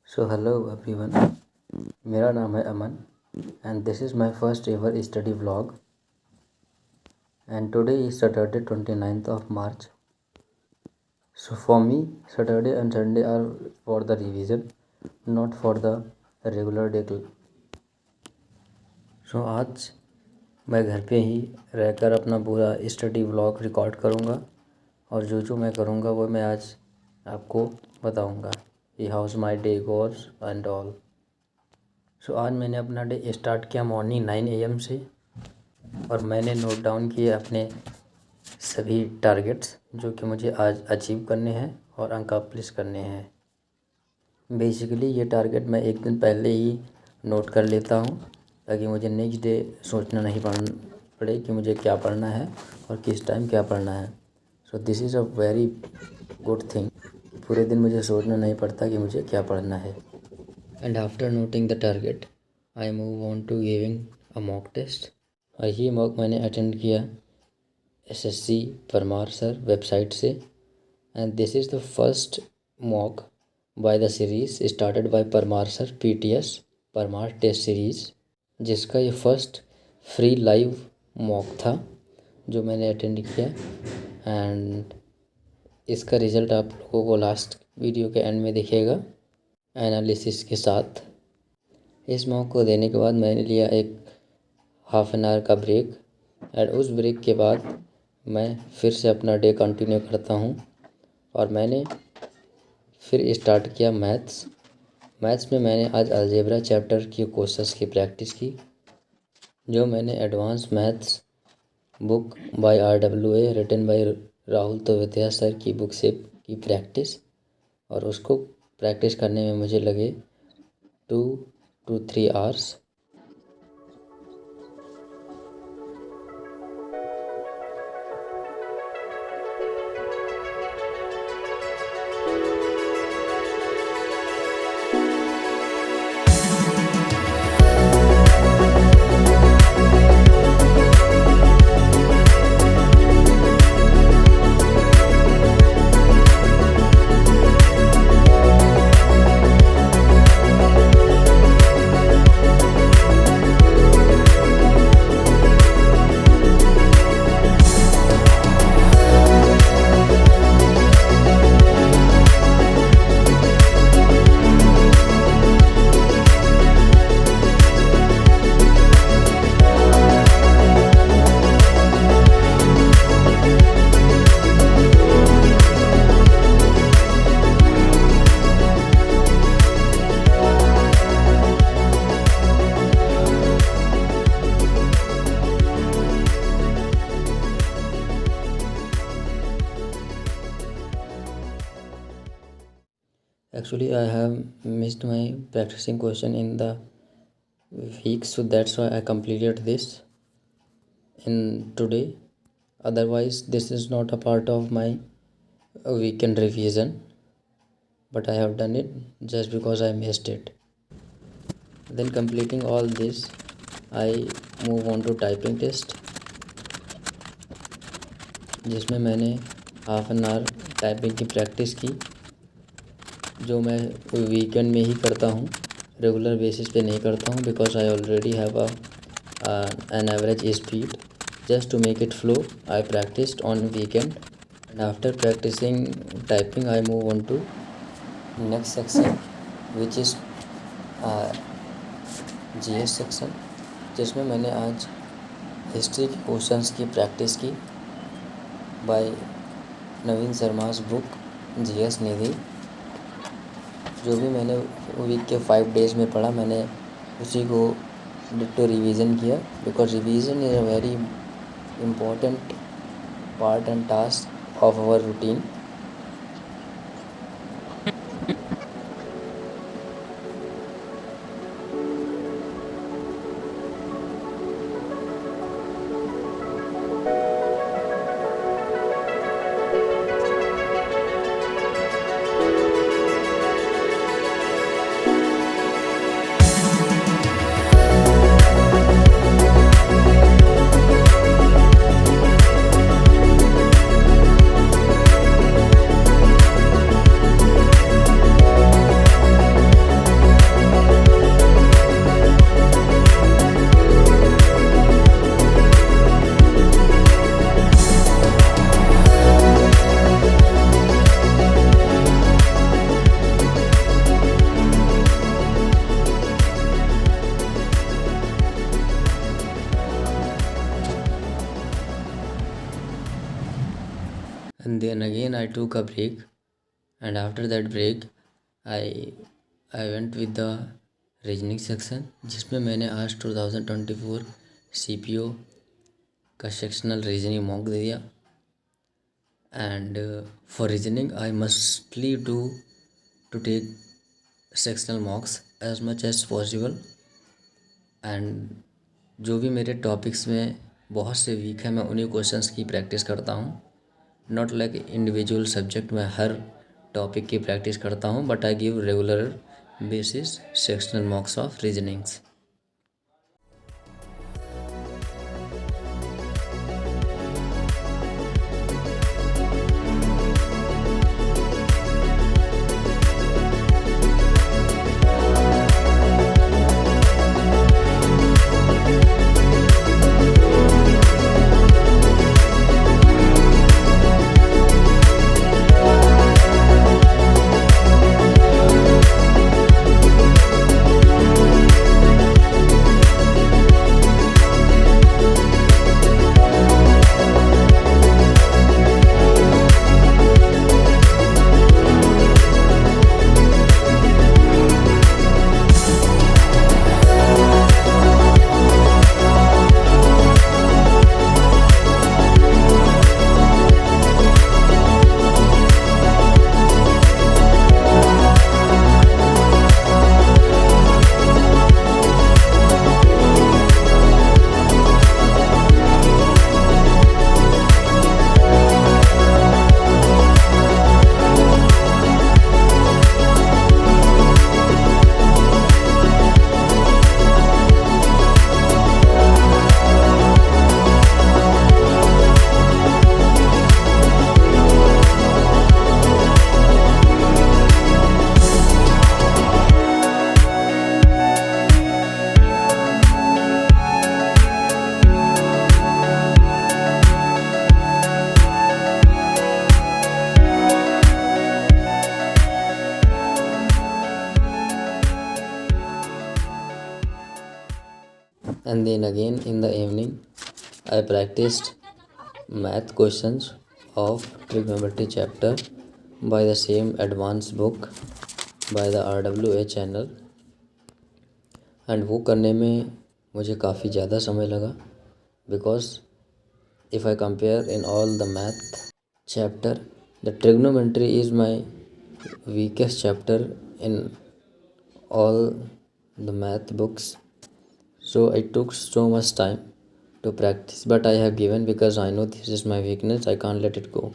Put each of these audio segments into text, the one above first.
So hello everyone, मेरा नाम है Aman and this is my first ever study vlog and today is Saturday 29th of March. So for me, Saturday and Sunday are for the revision, not for the regular day. So आज मैं घर पे ही रहकर अपना पूरा study vlog record करूँगा और जो मैं करूँगा वो मैं आज आपको बताऊँगा कि how's my day goes and all. So आज मैंने अपना डे स्टार्ट किया मॉर्निंग 9 AM से और मैंने नोट डाउन किए अपने सभी टारगेट्स जो कि मुझे आज अचीव करने हैं और अकम्प्लिश करने हैं. बेसिकली ये टारगेट मैं एक दिन पहले ही नोट कर लेता हूँ ताकि मुझे नेक्स्ट डे सोचना नहीं पड़े कि मुझे क्या पढ़ना है और किस टाइम क्या पढ़ना है. So this is a very good thing. पूरे दिन मुझे सोचना नहीं पड़ता कि मुझे क्या पढ़ना है. And after noting the target I move on to giving a mock test. और ये मॉक मैंने अटेंड किया SSC परमार सर वेबसाइट से and this is the first mock by the series started by Parmar sir PTS Parmar test series, जिसका ये first free live mock था जो मैंने अटेंड किया. एंड इसका रिज़ल्ट आप लोगों को लास्ट वीडियो के एंड में दिखेगा एनालिसिस के साथ. इस मॉक को देने के बाद मैंने लिया एक हाफ एन आवर का ब्रेक एंड उस ब्रेक के बाद मैं फिर से अपना डे कंटिन्यू करता हूँ और मैंने फिर स्टार्ट किया मैथ्स में मैंने आज अलजेब्रा चैप्टर की क्वेश्चंस की प्रैक्टिस की जो मैंने advanced maths book by RWA written by Rahul Tovetia sir की बुक से की प्रैक्टिस, और उसको प्रैक्टिस करने में मुझे लगे 2 to 3 hours. Actually, I have missed my practicing question in the week, so that's why I completed this in today. Otherwise, this is not a part of my weekend revision, but I have done it just because I missed it. Then completing all this, I move on to typing test, जिसमें मैंने half an hour typing की practice की जो मैं weekend में ही करता हूँ, regular basis पे नहीं करता हूँ because I already have an average speed. Just to make it flow I practised on weekend and after practising typing I move on to next section which is GS section, जिसमें मैंने आज history के questions की practice की by Naveen Sharma's book GS Nidhi. जो भी मैंने week के 5 days में पढ़ा मैंने उसी को डिट्टो रिवीजन किया because revision is a very important part and task of our routine. took a break, and after that break I went with the reasoning section, जिसमें मैंने आज 2024 CPO का सेक्शनल रीजनिंग मॉक दिया. And for reasoning I mostly do to take sectional mocks as much as possible. And जो भी मेरे topics में बहुत से वीक है, मैं उन्हीं क्वेश्चंस की प्रैक्टिस करता हूँ. नॉट लाइक इंडिविजुअल सब्जेक्ट, मैं हर टॉपिक की प्रैक्टिस करता हूँ, but I give regular basis sectional मॉक्स of reasonings. And then again in the evening I practiced math questions of trigonometry chapter by the same advanced book by the RWA channel. And वो करने में मुझे काफ़ी ज़्यादा समय लगा, because if I compare in all the math chapter, the trigonometry is my weakest chapter in all the math books, so it took so much time to practice, but I have given because I know this is my weakness. I can't let it go.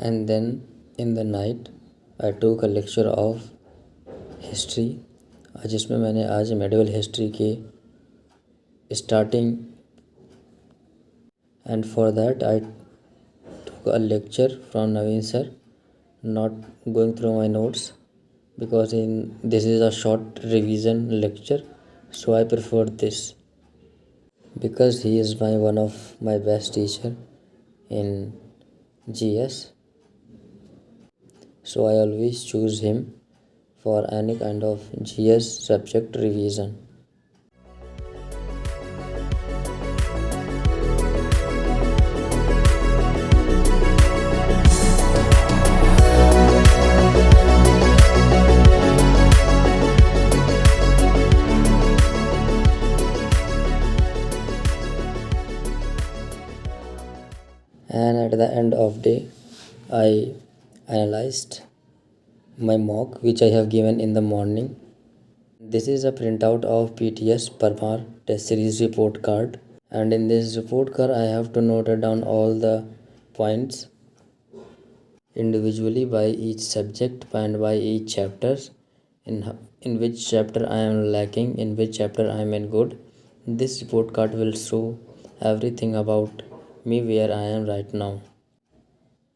And then in the night I took a lecture of history, जिसमें मैंने आज medieval history के starting, and for that I took a lecture from Naveen sir, not going through my notes because this is a short revision lecture, so I prefer this because he is one of my best teacher in GS. So I always choose him for any kind of GS subject revision. end of day, I analyzed my mock which I have given in the morning. This is a printout of PTS Parmar test series report card, and in this report card I have to note down all the points individually by each subject and by each chapters, in which chapter I am lacking, in which chapter I am in good. This report card will show everything about me where I am right now.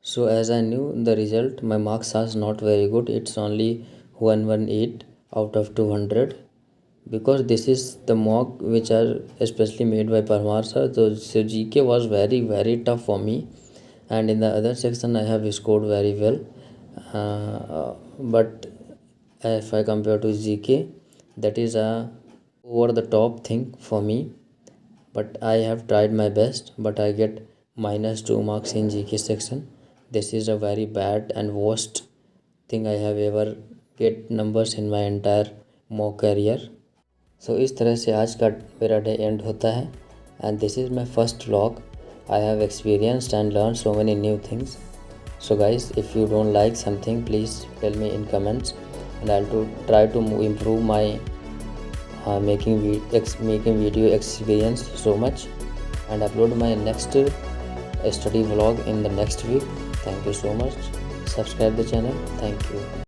So as I knew the result, my marks are not very good. It's only 118 out of 200, because this is the mock which are especially made by Parmar sir. So GK was very tough for me, and in the other section I have scored very well. But if I compare to GK, that is a over the top thing for me. But I have tried my best, but I get -2 marks in GK section. This is a very bad and worst thing I have ever get numbers in my entire mock career. So इस तरह से आज का मेरा day and होता है, and this is my first vlog. I have experienced and learned so many new things. So guys, if you don't like something, please tell me in comments, and I'll try to improve my making video experience so much, and upload my next study vlog in the next week. Thank you so much. Subscribe the channel. Thank you.